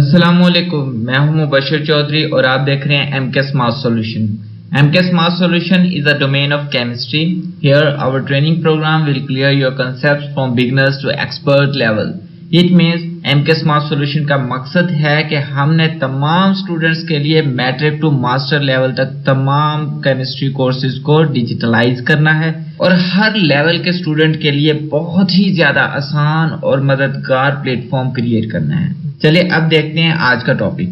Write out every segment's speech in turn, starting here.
अस्सलामुअलैकुम, मैं हूं मुबशर चौधरी और आप देख रहे हैं MCAS Mass Solution. MCAS Mass Solution is a domain of chemistry. Here, our training program will clear your concepts from beginners to expert level. It means MCAS Mass Solution का मकसद है कि हमने तमाम स्टूडेंट्स के लिए मैट्रिक टू मास्टर लेवल तक तमाम केमिस्ट्री कोर्सेज को डिजिटलाइज करना है और हर लेवल के स्टूडेंट के लिए बहुत ही ज्यादा आसान और मददगार प्लेटफॉर्म क्रिएट करना है. चलिए अब देखते हैं आज का टॉपिक.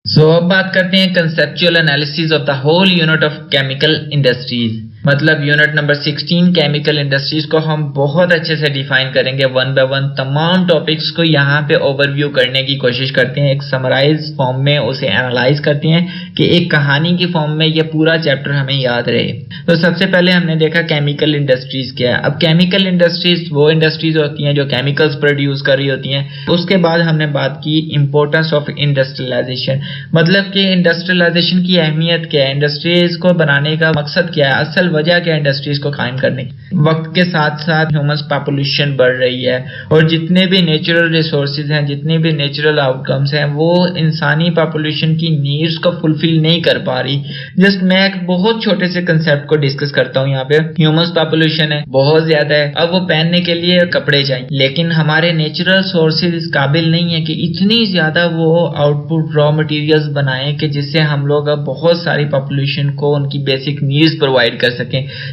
अब बात करते हैं conceptual analysis of the whole unit of chemical industries. मतलब यूनिट नंबर 16 केमिकल इंडस्ट्रीज को हम बहुत अच्छे से डिफाइन करेंगे. वन बाय वन तमाम टॉपिक्स को यहाँ पे ओवरव्यू करने की कोशिश करते हैं, एक समराइज फॉर्म में उसे एनालाइज करते हैं कि एक कहानी की फॉर्म में ये पूरा चैप्टर हमें याद रहे. तो सबसे पहले हमने देखा केमिकल इंडस्ट्रीज क्या है. अब केमिकल इंडस्ट्रीज वो इंडस्ट्रीज होती हैं जो केमिकल्स प्रोड्यूस कर रही होती हैं. उसके बाद हमने बात की इंपॉर्टेंस ऑफ इंडस्ट्रियलाइजेशन, मतलब कि इंडस्ट्रियलाइजेशन की अहमियत क्या है, इंडस्ट्रीज को बनाने का मकसद क्या है, असल वजह क्या इंडस्ट्रीज को कायम करने की. वक्त के साथ साथ ह्यूमन पॉपुलेशन बढ़ रही है और जितने भी नेचुरल रिसोर्सेज हैं, जितने भी नेचुरल आउटकम्स हैं, वो इंसानी पॉपुलेशन की नीड्स को फुलफिल नहीं कर पा रही. जस्ट मैं एक बहुत छोटे से कंसेप्ट को डिस्कस करता हूँ. यहाँ पे ह्यूमन पॉपुलेशन है, बहुत ज्यादा है. अब वो पहनने के लिए कपड़े चाहिए, लेकिन हमारे नेचुरल सोर्सेज इस काबिल नहीं है कि इतनी ज्यादा वो आउटपुट रॉ मटेरियल्स बनाए कि जिससे हम लोग अब बहुत सारी पॉपुलेशन को उनकी बेसिक नीड्स प्रोवाइड कर सकें.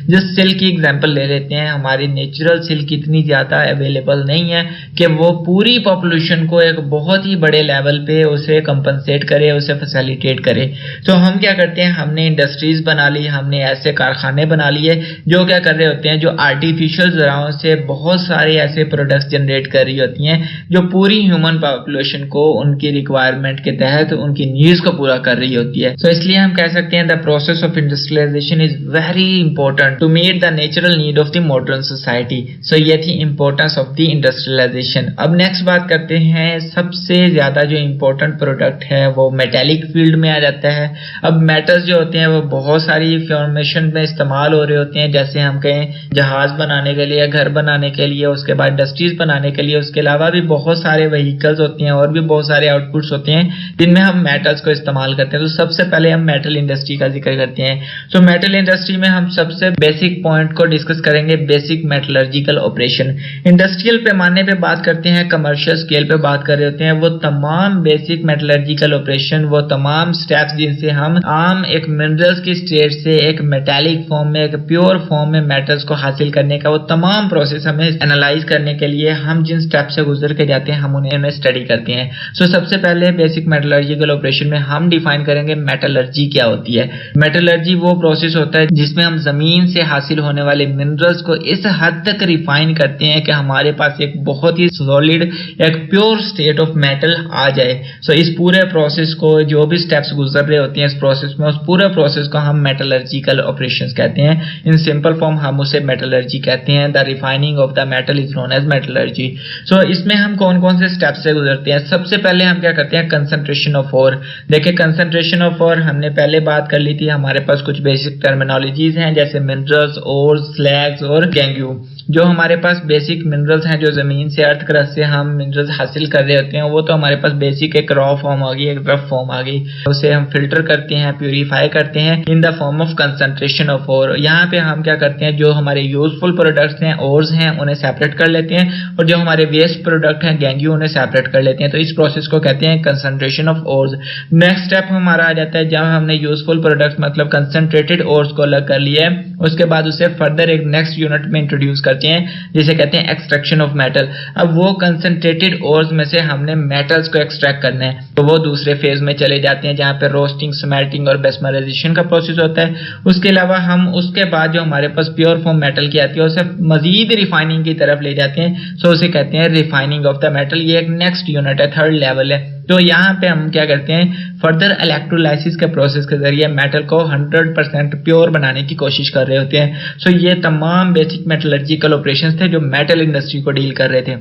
जस्ट सिल्क की एग्जांपल ले लेते हैं. हमारी नेचुरल सिल्क इतनी ज्यादा अवेलेबल नहीं है कि वो पूरी पॉपुलेशन को एक बहुत ही बड़े लेवल पे उसे कंपनसेट करे, उसे फैसिलिटेट करे. तो हम क्या करते हैं, हमने इंडस्ट्रीज बना ली, हमने ऐसे कारखाने बना लिए जो क्या कर रहे होते हैं, जो आर्टिफिशियल जराओं से बहुत सारे ऐसे प्रोडक्ट्स जनरेट कर रही होती हैं जो पूरी ह्यूमन पॉपुलेशन को उनकी रिक्वायरमेंट के तहत उनकी नीड्स को पूरा कर रही होती है. तो इसलिए हम कह सकते हैं the process of industrialisation is very important to meet the natural need of the modern society. So ये थी importance of the industrialization. अब next बात करते हैं, सबसे ज्यादा जो important product है वो metallic field में आ जाता है. अब metals जो होते हैं वो बहुत सारी फॉर्मेशन में इस्तेमाल हो रहे होते हैं, जैसे हम कहें जहाज बनाने के लिए, घर बनाने के लिए, उसके बाद इंडस्ट्रीज बनाने के लिए. उसके अलावा भी बहुत सारे व्हीकल्स होते हैं और भी बहुत सारे आउटपुट्स होते हैं जिनमें हम मेटल्स को इस्तेमाल करते हैं. तो सबसे पहले हम मेटल इंडस्ट्री का जिक्र करते हैं. तो मेटल इंडस्ट्री में हम सबसे बेसिक पॉइंट को डिस्कस करेंगे, बेसिक मेटलर्जिकल ऑपरेशन. इंडस्ट्रियल पैमाने पे बात करते हैं, कमर्शियल स्केल पे बात कर रहे होते हैं, वो तमाम बेसिक मेटलर्जिकल ऑपरेशन, वो तमाम स्टेप्स जिनसे हम आम एक मिनरल्स की स्टेट से एक मेटालिक फॉर्म में, एक प्योर फॉर्म में मेटल्स को हासिल करने का वो तमाम प्रोसेस हमें एनालाइज करने के लिए हम जिन स्टेप से गुजर के जाते हैं हम उन्हें स्टडी करते हैं. सो सबसे पहले बेसिक मेटलर्जिकल ऑपरेशन में हम डिफाइन करेंगे मेटलर्जी क्या होती है. मेटलर्जी वो प्रोसेस होता है जिसमें हम जमीन से हासिल होने वाले मिनरल्स को इस हद तक रिफाइन करते हैं कि हमारे पास एक बहुत ही सॉलिड, एक प्योर स्टेट ऑफ मेटल आ जाए. सो इस पूरे प्रोसेस को, जो भी स्टेप्स गुजर रहे होते हैं इस प्रोसेस में, उस पूरे प्रोसेस को हम मेटलर्जिकल ऑपरेशंस कहते हैं. इन सिंपल फॉर्म हम उसे मेटलर्जी कहते हैं. The refining of the metal is known as metallurgy. So इसमें हम कौन कौन से स्टेप्स से गुजरते हैं. सबसे पहले हम क्या करते हैं, कंसंट्रेशन ऑफ ओर. देखिए कंसंट्रेशन ऑफ ओर हमने पहले बात कर ली थी. हमारे पास कुछ बेसिक टर्मिनोलॉजीज हैं जैसे मिनरल्स, ओर, स्लैग्स और गैंग्यू. जो हमारे पास बेसिक मिनरल्स हैं, जो जमीन से अर्थ क्रस्ट से हम मिनरल्स हासिल कर रहे होते हैं, वो तो हमारे पास बेसिक एक रॉ फॉर्म आ गई, एक रफ फॉर्म आ गई. उसे हम फिल्टर करते हैं, प्यूरिफाई करते हैं in the form of concentration of ore. यहाँ पे हम क्या करते हैं, जो हमारे यूजफुल प्रोडक्ट्स हैं, ओर्स हैं, उन्हें सेपरेट कर लेते हैं और जो हमारे वेस्ट प्रोडक्ट हैं, गैंग्यू, उन्हें सेपरेट कर लेते हैं. तो इस प्रोसेस को कहते हैं concentration of ores. Next step हमारा आ जाता है जब हमने यूजफुल प्रोडक्ट्स मतलब कंसंट्रेटेड ओर्स को अलग कर लिया है, उसके बाद उसे फर्दर एक नेक्स्ट यूनिट में इंट्रोड्यूस करते हैं जिसे कहते हैं एक्सट्रैक्शन ऑफ मेटल. अब वो कंसंट्रेटेड ओर्स में से हमने मेटल्स को एक्सट्रैक्ट करना है, तो वो दूसरे फेज में चले जाते हैं जहां पे रोस्टिंग, स्मेल्टिंग और बेस्मराइजेशन का प्रोसेस होता है. उसके अलावा हम उसके बाद जो हमारे पास प्योर फॉर्म मेटल की आती है उसे मजीद रिफाइनिंग की तरफ ले जाते हैं. सो उसे कहते हैं रिफाइनिंग ऑफ द मेटल. ये एक नेक्स्ट यूनिट है, थर्ड लेवल है. तो यहाँ पे हम क्या करते हैं, फर्दर इलेक्ट्रोलाइसिस के प्रोसेस के जरिए मेटल को 100% प्योर बनाने की कोशिश कर रहे होते हैं. सो ये तमाम बेसिक मेटलर्जिकल ऑपरेशंस थे जो मेटल इंडस्ट्री को डील कर रहे थे.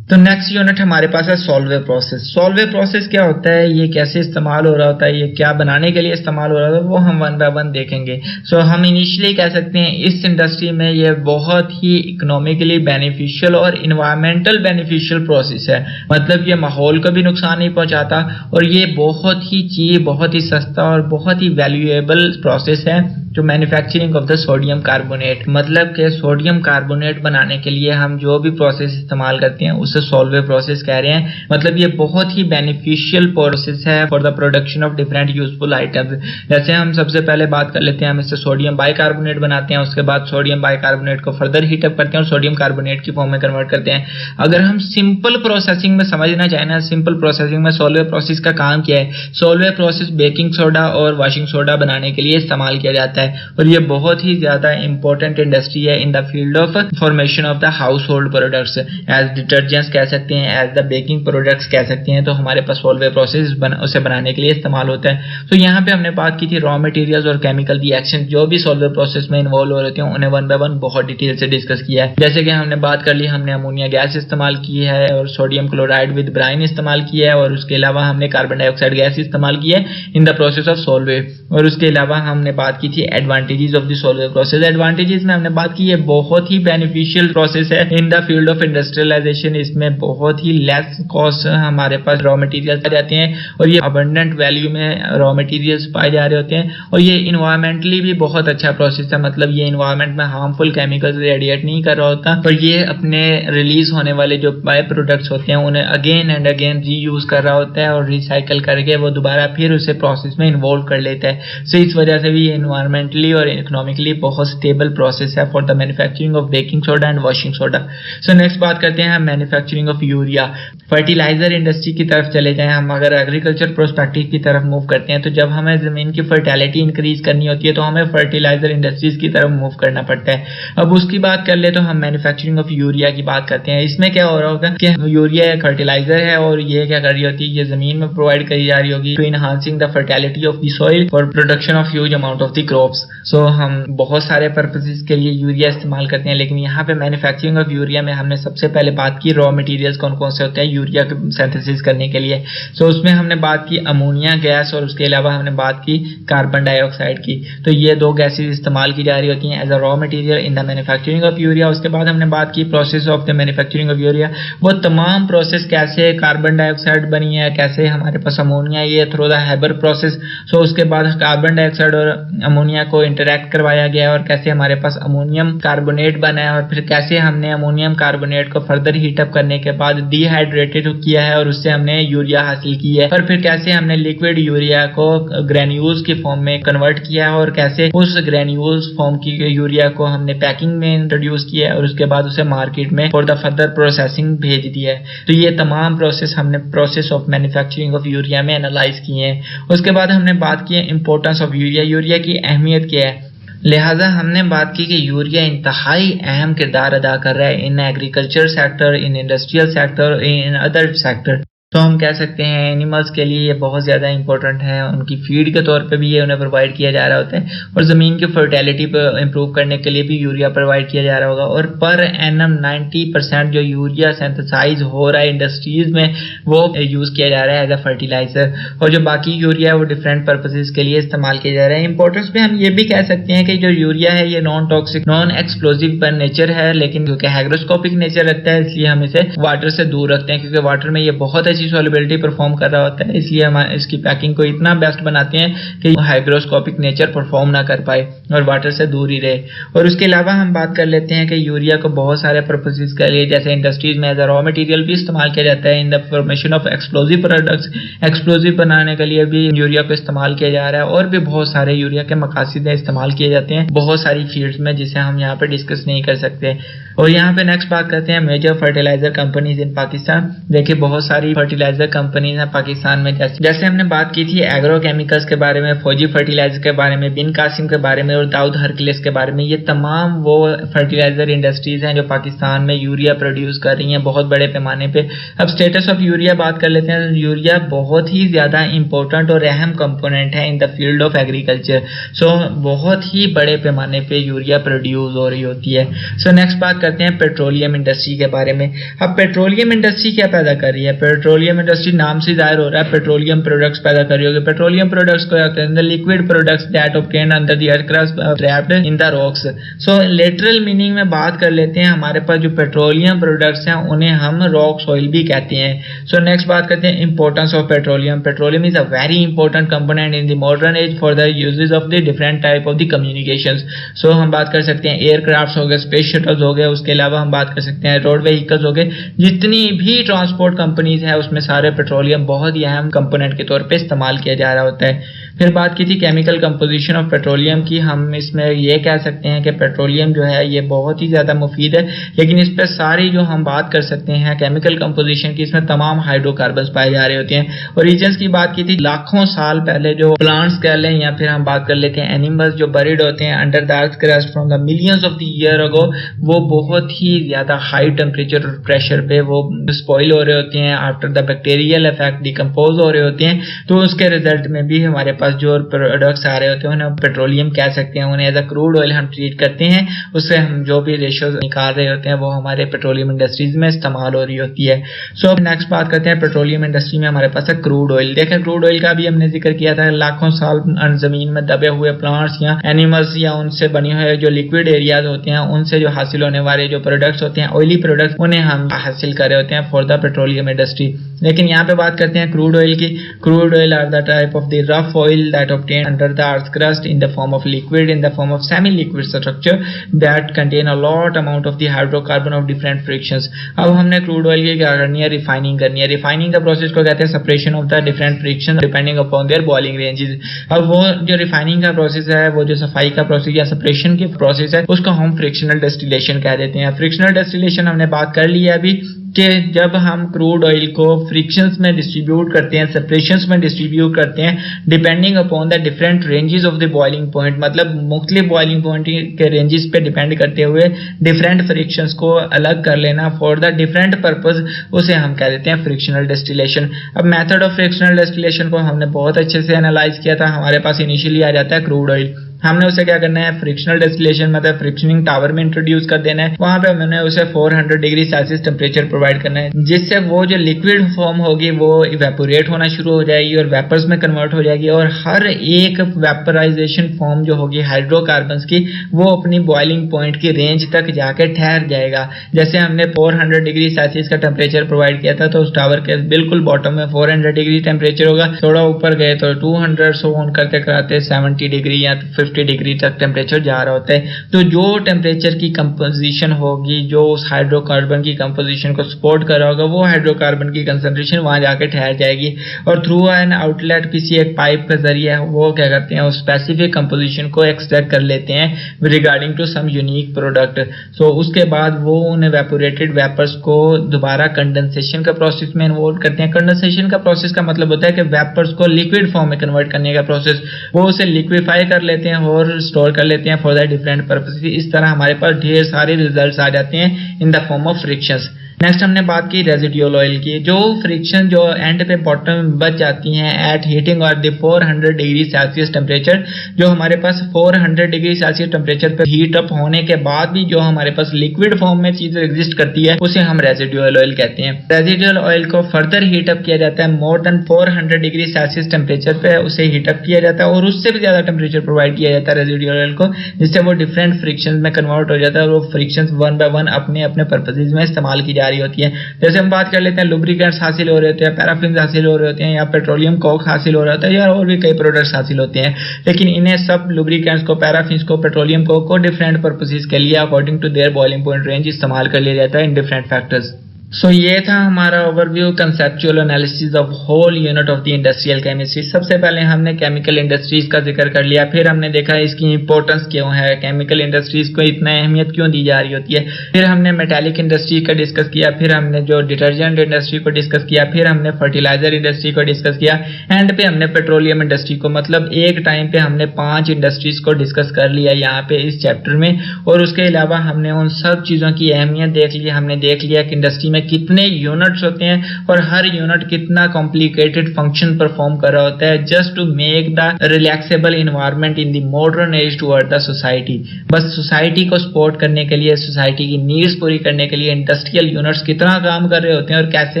तो नेक्स्ट यूनिट हमारे पास है सॉल्वे प्रोसेस। सॉल्वे प्रोसेस क्या होता है, ये कैसे इस्तेमाल हो रहा होता है, ये क्या बनाने के लिए इस्तेमाल हो रहा है, वो हम वन बाय वन देखेंगे। सो हम इनिशियली कह सकते हैं इस इंडस्ट्री में ये बहुत ही इकोनॉमिकली बेनिफिशियल और इन्वायरमेंटल बेनिफिशियल प्रोसेस है। मतलब ये माहौल को भी नुकसान नहीं पहुंचाता और ये बहुत ही चीप, बहुत ही सस्ता और बहुत ही वैल्यूएबल प्रोसेस है जो manufacturing of the sodium carbonate. मतलब कि सोडियम कार्बोनेट बनाने के लिए हम जो भी प्रोसेस इस्तेमाल करते हैं उसे सॉल्वे प्रोसेस कह रहे हैं। मतलब ये बहुत ही बेनिफिशियल प्रोसेस है for the production of different useful items. जैसे हम सबसे पहले बात कर लेते हैं, हम इससे सोडियम बाइकार्बोनेट बनाते हैं, उसके बाद सोडियम बाइकार्बोनेट को फर्दर हीटअप करते हैं और सोडियम कार्बोनेट की फॉर्म में कन्वर्ट करते हैं। अगर हम सिंपल प्रोसेसिंग में समझना चाहें ना, सिंपल प्रोसेसिंग में सॉल्वे प्रोसेस का काम क्या है। सॉल्वे प्रोसेस बेकिंग सोडा और वॉशिंग सोडा बनाने के लिए इस्तेमाल किया जाता है और ये बहुत ही ज्यादा इंपॉर्टेंट इंडस्ट्री है in the field of formation of the household products. As detergents कह सकते हैं, एज द बेकिंग प्रोडक्ट्स कह सकते हैं। तो हमारे पास सॉल्वे प्रोसेस उसे बनाने के लिए इस्तेमाल होता है। तो यहाँ पे हमने बात की थी रॉ मटेरियल्स और केमिकल रिएक्शन जो भी सॉल्वे प्रोसेस में इन्वॉल्व हो रहे हैं उन्हें वन बाय वन बहुत डिटेल से डिस्कस किया है। जैसे कि हमने बात कर ली, हमने अमोनिया गैस इस्तेमाल की है और सोडियम क्लोराइड विद ब्राइन इस्तेमाल किया है और उसके अलावा हमने कार्बन डाइऑक्साइड गैस इस्तेमाल की है in the process of Solvay. और उसके अलावा हमने बात की थी advantages of the Solvay process. Advantages में हमने बात की है बहुत ही बेनिफिशियल प्रोसेस है in the field of industrialisation. इसमें बहुत ही लेस कॉस्ट हमारे पास रॉ मटेरियल्स पाए जाते हैं और ये अबंडेंट वैल्यू में रॉ मटेरियल्स पाए जा रहे होते हैं और ये इन्वायरमेंटली भी बहुत अच्छा प्रोसेस है। मतलब ये इन्वायरमेंट में हार्मफुल केमिकल्स रेडिएट नहीं कर रहा होता और ये अपने रिलीज होने वाले जो बाय प्रोडक्ट्स होते हैं उन्हें अगेन एंड अगेन रीयूज कर रहा होता है और रिसाइकल करके वो दोबारा फिर उसे प्रोसेस में इन्वॉल्व कर लेता है। सो इस वजह से भी ये इन्वायरमेंटली और इकोनॉमिकली बहुत स्टेबल प्रोसेस है for the manufacturing of baking soda and washing soda. So next बात करते हैं manufacturing of urea. Fertiliser industry की तरफ चले जाएं हम, अगर एग्रीकल्चर पर्सपेक्टिव की तरफ मूव करते हैं तो जब हमें जमीन की फर्टिलिटी इंक्रीज करनी होती है तो हमें फर्टिलाइजर इंडस्ट्रीज की तरफ मूव करना पड़ता है। अब उसकी बात कर ले तो हम मैन्युफैक्चरिंग ऑफ यूरिया की बात करते हैं। इसमें क्या हो रहा होगा कि यूरिया एक फर्टिलाइजर है और ये क्या कर रही होती है, ये जमीन में प्रोवाइड करी जा रही होगी to enhancing the fertility of the soil for production of huge amount of the crops. So हम बहुत सारे पर्पसेस के लिए यूरिया इस्तेमाल करते हैं, लेकिन यहाँ पे मैन्युफैक्चरिंग ऑफ यूरिया में हमने सबसे पहले बात की रॉ मटेरियल्स कौन कौन से होते हैं यूरिया के सिंथेसिस करने के लिए। सो उसमें हमने बात की अमोनिया गैस और उसके अलावा हमने बात की कार्बन डाइऑक्साइड की। तो ये दो गैसेज इस्तेमाल की जा रही होती हैं as a raw material in the manufacturing of urea. उसके बाद हमने बात की process of the manufacturing of urea, वो तमाम प्रोसेस कैसे कार्बन डाइऑक्साइड बनी है, कैसे हमारे पास अमोनिया, ये थ्रू द हेबर प्रोसेस। सो उसके बाद कार्बन डाइऑक्साइड और अमोनिया को इंटरैक्ट करवाया गया और कैसे हमारे पास अमोनियम कार्बोनेट बना है और फिर कैसे हमने अमोनियम कार्बोनेट को फर्दर हीटअप करने के बाद डिहाइड्रेटेड किया है और उससे हमने यूरिया हासिल की है और फिर कैसे हमने लिक्विड यूरिया को ग्रेन्यूल्स की फॉर्म में कन्वर्ट किया है और कैसे उस ग्रेन्यूल्स फॉर्म की यूरिया को हमने पैकिंग में इंट्रोड्यूस किया है और उसके बाद उसे मार्केट में फॉर द फर्दर प्रोसेसिंग भेज दिया है। तो ये तमाम प्रोसेस हमने process of manufacturing of urea में एनालाइज किए हैं। उसके बाद हमने बात की है इंपॉर्टेंस ऑफ यूरिया, यूरिया की अहमियत क्या है। लिहाजा हमने बात की कि यूरिया इंतहाई अहम किरदार अदा कर रहा है in agriculture sector, in industrial sector, in other sector. तो हम कह सकते हैं एनिमल्स के लिए ये बहुत ज़्यादा इंपॉर्टेंट है, उनकी फीड के तौर पे भी ये उन्हें प्रोवाइड किया जा रहा होता है और ज़मीन की फर्टिलिटी पर इंप्रूव करने के लिए भी यूरिया प्रोवाइड किया जा रहा होगा। और पर एनम 90% जो यूरिया सिंथेसाइज हो रहा है इंडस्ट्रीज में वो यूज़ किया जा रहा है एज अ फर्टिलाइजर और जो बाकी यूरिया है वो डिफरेंट पर्पसेस के लिए इस्तेमाल किया जा रहा है। इंपॉर्टेंस में हम ये भी कह सकते हैं कि जो यूरिया है ये नॉन टॉक्सिक, नॉन एक्सप्लोजिव पर नेचर है, लेकिन क्योंकि हाइग्रोस्कोपिक नेचर रखता है इसलिए हम इसे वाटर से दूर रखते हैं, क्योंकि वाटर में ये बहुत अच्छी सॉल्युबिलिटी परफॉर्म कर रहा होता है, इसलिए हम इसकी पैकिंग को इतना बेस्ट बनाते हैं कि हाइग्रोस्कोपिक नेचर परफॉर्म ना कर पाए और वाटर से दूर ही रहे। और उसके अलावा हम बात कर लेते हैं कि यूरिया को बहुत सारे पर्पसेस के लिए जैसे इंडस्ट्रीज में एज अ रॉ मटेरियल भी इस्तेमाल किया जाता है in the formation of explosive products. Explosive बनाने के लिए भी यूरिया को इस्तेमाल किया जा रहा है और भी बहुत सारे यूरिया के मकासद इस्तेमाल किए जाते हैं बहुत सारी फील्ड्स में, जिसे हम यहाँ पे डिस्कस नहीं कर सकते। और यहाँ पे नेक्स्ट बात करते हैं major fertiliser companies in Pakistan. देखिए बहुत सारी फर्टिलाइजर कंपनीज हैं पाकिस्तान में, जैसे हमने बात की थी एग्रो केमिकल्स के बारे में, फौजी फर्टिलाइजर के बारे में, बिन कासिम के बारे में, और दाऊद हरकुलिस के बारे में। ये तमाम वो फर्टिलाइजर इंडस्ट्रीज हैं जो पाकिस्तान में यूरिया प्रोड्यूस कर रही हैं बहुत बड़े पैमाने पे। अब स्टेटस ऑफ यूरिया बात कर लेते हैं। यूरिया बहुत ही ज़्यादा इंपॉर्टेंट और अहम कंपोनेंट है in the field of agriculture. So बहुत ही बड़े पैमाने पे यूरिया प्रोड्यूस हो रही होती है। सो नेक्स्ट बात करते हैं पेट्रोलियम इंडस्ट्री के बारे में। अब पेट्रोलियम इंडस्ट्री क्या पैदा कर रही है? पेट्रोलियम इंडस्ट्री नाम से जाहिर हो रहा है पेट्रोलियम प्रोडक्ट्स पैदा कर रही होगी। पेट्रोलियम प्रोडक्ट्स को कहते हैं liquid products that obtained under the earth crust trapped in the rocks. So literal meaning में बात कर लेते हैं, हमारे पास जो पेट्रोलियम प्रोडक्ट्स हैं उन्हें हम रॉक सॉइल भी कहते हैं। सो नेक्स्ट बात करते हैं importance of petroleum. Petroleum is a very important component in the modern age for the uses of the different type of the communications. So हम बात कर सकते हैं एयरक्राफ्ट हो गए, स्पेस शटल्स हो गए, उसके अलावा हम बात कर सकते हैं रोड व्हीकल्स हो गए। जितनी भी ट्रांसपोर्ट कंपनीज है उसमें सारे पेट्रोलियम बहुत ही अहम कंपोनेंट के तौर पे इस्तेमाल किया जा रहा होता है। फिर बात की थी केमिकल कंपोजिशन ऑफ पेट्रोलियम की। हम इसमें ये कह सकते हैं कि पेट्रोलियम जो है ये बहुत ही ज़्यादा मुफीद है, लेकिन इस पर सारी जो हम बात कर सकते हैं केमिकल कंपोजिशन की, इसमें तमाम हाइड्रोकार्बन्स पाए जा रहे होते हैं। ओरिजिन्स की बात की थी, लाखों साल पहले जो प्लांट्स कह लें या फिर हम बात कर लेते हैं एनिमल्स जो बरीड होते हैं under the earth crust from the millions of the year ago, वो बहुत ही ज़्यादा हाई टेम्परेचर और प्रेशर पे वो स्पॉइल हो रहे होते हैं। After the bacterial effect decompose हो रहे होते हैं, तो उसके रिजल्ट में भी हमारे पास जो प्रोडक्ट्स आ रहे होते हैं उन्हें पेट्रोलियम कह सकते हैं। उन्हें एज अ क्रूड ऑयल हम ट्रीट करते हैं, उससे हम जो भी रेशो निकाल रहे होते हैं वो हमारे पेट्रोलियम इंडस्ट्रीज में इस्तेमाल हो रही होती है। सो अब नेक्स्ट बात करते हैं पेट्रोलियम इंडस्ट्री में हमारे पास है क्रूड ऑयल। देखें क्रूड ऑयल का भी हमने जिक्र किया था, लाखों साल जमीन में दबे हुए प्लांट्स या एनिमल्स या उनसे बने हुए जो लिक्विड एरियाज होते हैं उनसे जो हासिल होने वाले जो प्रोडक्ट्स होते हैं ऑयली प्रोडक्ट्स, उन्हें हम हासिल कर रहे होते हैं फॉर द पेट्रोलियम इंडस्ट्री। लेकिन यहाँ पे बात करते हैं क्रूड ऑयल की। Crude oil are the type of the rough oil that obtained under the earth's crust in the form of liquid, in the form of semi-liquid structure that contain a lot amount of the hydrocarbon of different frictions। अब हमने crude oil की क्या करनी है? Refining करनी है। Refining का process को कहते हैं separation of the different friction depending upon their boiling ranges. अब वो जो रिफाइनिंग का प्रोसेस है, वो जो सफाई का प्रोसेस या सेपरेशन की प्रोसेस है, उसको हम फ्रिक्शनल डिस्टिलेशन कह देते हैं। फ्रिक्शनल डिस्टिलेशन हमने बात कर ली है अभी कि जब हम क्रूड ऑयल को फ्रिक्शंस में डिस्ट्रीब्यूट करते हैं, सेपरेशंस में डिस्ट्रीब्यूट करते हैं depending upon the different ranges of the boiling point, मतलब मुख्तलिफ बॉइलिंग पॉइंट के रेंजेस पे डिपेंड करते हुए डिफरेंट फ्रिक्शंस को अलग कर लेना फॉर द डिफरेंट पर्पस, उसे हम कह देते हैं फ्रिक्शनल डिस्टिलेशन। अब मेथड ऑफ फ्रिक्शनल डिस्टिलेशन को हमने बहुत अच्छे से एनालाइज किया था। हमारे पास इनिशियली आ जाता है क्रूड ऑयल, हमने उसे क्या करना है? फ्रिक्शनल डिस्टिलेशन मतलब फ्रिक्शनिंग टावर में इंट्रोड्यूस कर देना है। वहां पे हमने उसे 400 डिग्री सेल्सियस टेम्परेचर प्रोवाइड करना है, जिससे वो जो लिक्विड फॉर्म होगी वो इवेपोरेट होना शुरू हो जाएगी और वेपर्स में कन्वर्ट हो जाएगी, और हर एक वेपराइजेशन फॉर्म जो होगी हाइड्रोकार्बन्स की वो अपनी बॉइलिंग पॉइंट की रेंज तक जाके ठहर जाएगा। जैसे हमने 400 डिग्री सेल्सियस का टेम्परेचर प्रोवाइड किया था, तो उस टावर के बिल्कुल बॉटम में 400 डिग्री टेम्परेचर होगा। थोड़ा ऊपर गए तो 200 सो ऑन करते कराते 70 डिग्री या 50 डिग्री तक टेम्परेचर जा रहा होता है। तो जो टेम्परेचर की कंपोजिशन होगी, जो उस हाइड्रोकार्बन की कंपोजिशन को सपोर्ट कर रहा होगा, वो हाइड्रोकार्बन की कंसंट्रेशन वहां जाके ठहर जाएगी, और थ्रू एन आउटलेट किसी एक पाइप के जरिए वो क्या करते हैं, उस स्पेसिफिक कंपोजिशन को एक्सट्रैक्ट कर लेते हैं regarding to some unique product. So उसके बाद वो उन इवेपोरेटेड वेपर्स को दोबारा कंडेंसेशन का प्रोसेस में इन्वॉल्व करते हैं। कंडेंसेशन का प्रोसेस का मतलब होता है कि वेपर्स को लिक्विड फॉर्म में कन्वर्ट करने का प्रोसेस। वो उसे लिक्विफाई कर लेते हैं और स्टोर कर लेते हैं फॉर द डिफरेंट पर्पस। इस तरह हमारे पास ढेर सारे रिजल्ट्स आ जाते हैं in the form of frictions. Next हमने बात की रेजिडुअल ऑयल की। जो फ्रिक्शन जो एंड पे बॉटम में बच जाती हैं एट हीटिंग और द 400 डिग्री सेल्सियस टेम्परेचर, जो हमारे पास 400 डिग्री सेल्सियस टेम्परेचर पे हीट अप होने के बाद भी जो हमारे पास लिक्विड फॉर्म में चीज एग्जिस्ट करती है, उसे हम रेजिडुअल ऑयल कहते हैं। रेजिडुअल ऑयल को फर्दर हीट अप किया जाता है, more than 400 degree Celsius temperature पे उसे हीट अप किया जाता है, और उससे भी ज्यादा टेम्परेचर प्रोवाइड किया जाता है रेजिडुअल ऑयल को, जिससे वो डिफरेंट फ्रिक्शन में कन्वर्ट हो जाता है, और वो फ्रिक्शन वन बाय वन अपने अपने पर्पसेज में इस्तेमाल की जा रही होती है। जैसे हम बात कर लेते हैं लुब्रिकेंट्स हासिल हो रहे होते हैं, पैराफिन हासिल हो रहे होते हैं, या पेट्रोलियम कोक हासिल हो रहा होता है, या और भी कई प्रोडक्ट्स हासिल होते हैं। लेकिन इन्हें सब लुब्रिकेंट्स को, पैराफिन को, पेट्रोलियम कोक को डिफरेंट पर्पसेज के लिए according to their boiling point range इस्तेमाल कर लिया जाता है इन डिफरेंट फैक्टर्स। सो ये था हमारा overview conceptual analysis of whole unit of the industrial chemistry. सबसे पहले हमने केमिकल इंडस्ट्रीज का जिक्र कर लिया, फिर हमने देखा इसकी इंपॉर्टेंस क्यों है, केमिकल इंडस्ट्रीज को इतना अहमियत क्यों दी जा रही होती है। फिर हमने मेटालिक इंडस्ट्री का डिस्कस किया, फिर हमने जो डिटर्जेंट इंडस्ट्री को डिस्कस किया, फिर हमने फर्टिलाइजर इंडस्ट्री को डिस्कस किया, एंड पे हमने पेट्रोलियम इंडस्ट्री को। मतलब एक टाइम पे हमने 5 इंडस्ट्रीज को डिस्कस कर लिया यहाँ पे इस चैप्टर में। और उसके अलावा हमने उन सब चीजों की अहमियत देख ली। हमने देख लिया कि इंडस्ट्री में कितने यूनिट्स होते हैं और हर यूनिट कितना कॉम्प्लिकेटेड फंक्शन परफॉर्म कर रहा होता है just to make the relaxable environment in the modern age toward the society. बस सोसाइटी को सपोर्ट करने के लिए, सोसाइटी की नीड्स पूरी करने के लिए इंडस्ट्रियल यूनिट्स कितना काम कर रहे होते हैं और कैसे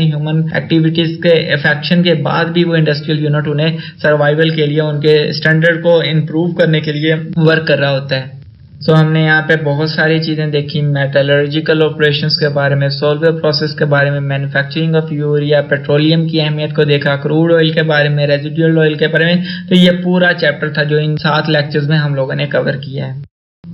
ह्यूमन एक्टिविटीज के इफेक्शन के बाद भी वो इंडस्ट्रियल यूनिट उन्हें सर्वाइवल के लिए, उनके स्टैंडर्ड को इंप्रूव करने के लिए वर्क कर रहा होता है। तो हमने यहाँ पे बहुत सारी चीजें देखी, मेटलर्जिकल ऑपरेशंस के बारे में, सॉल्वेयर प्रोसेस के बारे में, मैन्युफैक्चरिंग ऑफ यूरिया, पेट्रोलियम की अहमियत को देखा, क्रूड ऑयल के बारे में, रेजिडुअल ऑयल के बारे में। तो ये पूरा चैप्टर था जो इन 7 लेक्चर्स में हम लोगों ने कवर किया है।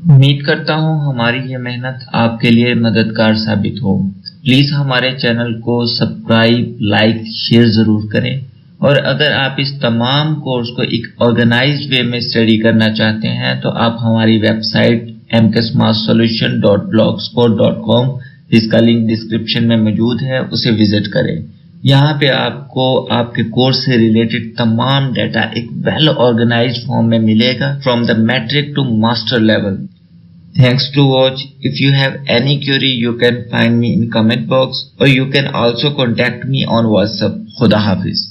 उम्मीद करता हूँ हमारी ये मेहनत आपके लिए मददगार साबित हो। प्लीज हमारे चैनल को सब्सक्राइब, लाइक, शेयर जरूर करें। और अगर आप इस तमाम कोर्स को एक ऑर्गेनाइज्ड वे में स्टडी करना चाहते हैं तो आप हमारी वेबसाइट mksmathsolution.blogspot.com, जिसका लिंक डिस्क्रिप्शन में मौजूद है, उसे विजिट करें। यहाँ पे आपको आपके कोर्स से रिलेटेड तमाम डाटा एक वेल ऑर्गेनाइज्ड फॉर्म में मिलेगा, from the matric to master level. Thanks to watch. If you have any query, you can find me in comment box or you can also contact me on WhatsApp. Khuda Hafiz.